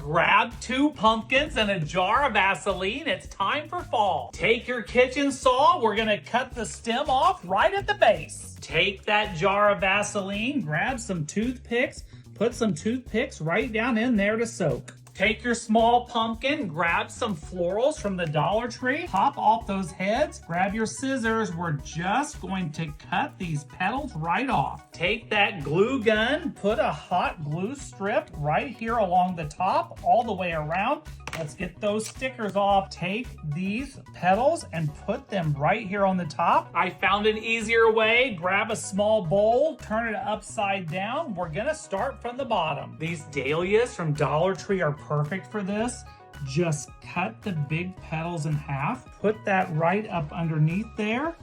Grab 2 pumpkins and a jar of Vaseline. It's time for fall. Take your kitchen saw. We're gonna cut the stem off right at the base. Take that jar of Vaseline, grab some toothpicks, put some toothpicks right down in there to soak. Take your small pumpkin, grab some florals from the Dollar Tree, pop off those heads, grab your scissors. We're just going to cut these petals right off. Take that glue gun, put a hot glue strip right here along the top, all the way around. Let's get those stickers off. Take these petals and put them right here on the top. I found an easier way. Grab a small bowl, turn it upside down. We're gonna start from the bottom. These dahlias from Dollar Tree are perfect for this. Just cut the big petals in half. Put that right up underneath there.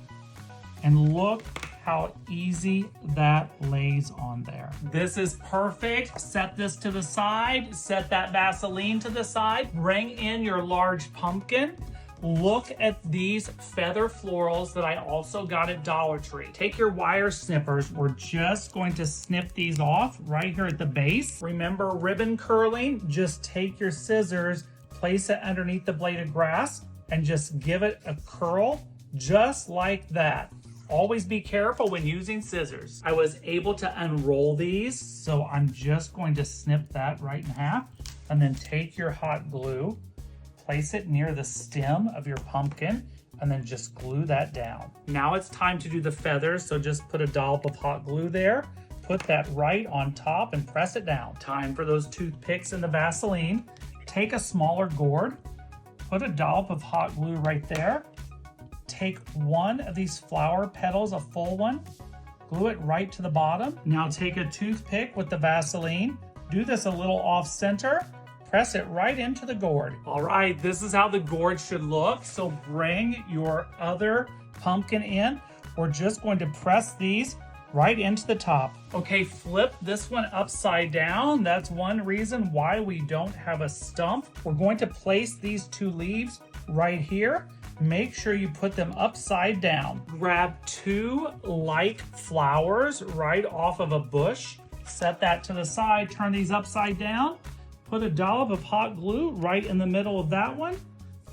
And look how easy that lays on there. This is perfect. Set this to the side. Set that Vaseline to the side. Bring in your large pumpkin. Look at these feather florals that I also got at Dollar Tree. Take your wire snippers. We're just going to snip these off right here at the base. Remember ribbon curling? Just take your scissors, place it underneath the blade of grass, and just give it a curl just like that. Always be careful when using scissors. I was able to unroll these, so I'm just going to snip that right in half, and then take your hot glue, place it near the stem of your pumpkin, and then just glue that down. Now it's time to do the feathers, so just put a dollop of hot glue there, put that right on top and press it down. Time for those toothpicks and the Vaseline. Take a smaller gourd, put a dollop of hot glue right there, take one of these flower petals, a full one, glue it right to the bottom. Now take a toothpick with the Vaseline, do this a little off center, press it right into the gourd. All right, this is how the gourd should look. So bring your other pumpkin in. We're just going to press these right into the top. Okay, flip this one upside down. That's one reason why we don't have a stump. We're going to place these 2 leaves right here. Make sure you put them upside down. Grab 2 like flowers right off of a bush. Set that to the side, turn these upside down. Put a dollop of hot glue right in the middle of that one.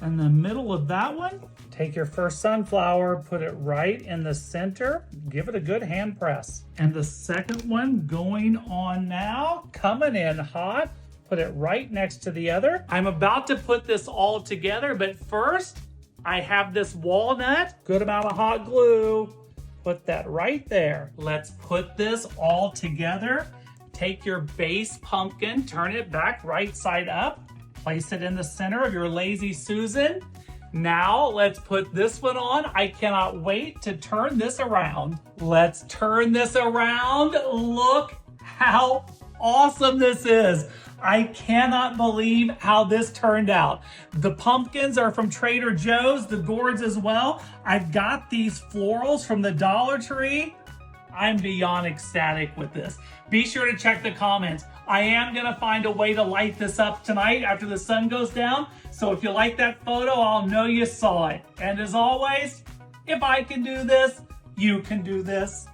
In the middle of that one, take your first sunflower, put it right in the center. Give it a good hand press. And the second one going on now, coming in hot. Put it right next to the other. I'm about to put this all together, but first, I have this walnut, good amount of hot glue. Put that right there. Let's put this all together. Take your base pumpkin, turn it back right side up, place it in the center of your Lazy Susan. Now let's put this one on. I cannot wait to turn this around. Let's turn this around. Look how awesome this is. I cannot believe how this turned out. The pumpkins are from Trader Joe's, the gourds as well. I've got these florals from the Dollar Tree. I'm beyond ecstatic with this. Be sure to check the comments. I am gonna find a way to light this up tonight after the sun goes down. So if you like that photo, I'll know you saw it. And as always, if I can do this, you can do this.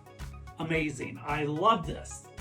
Amazing, I love this.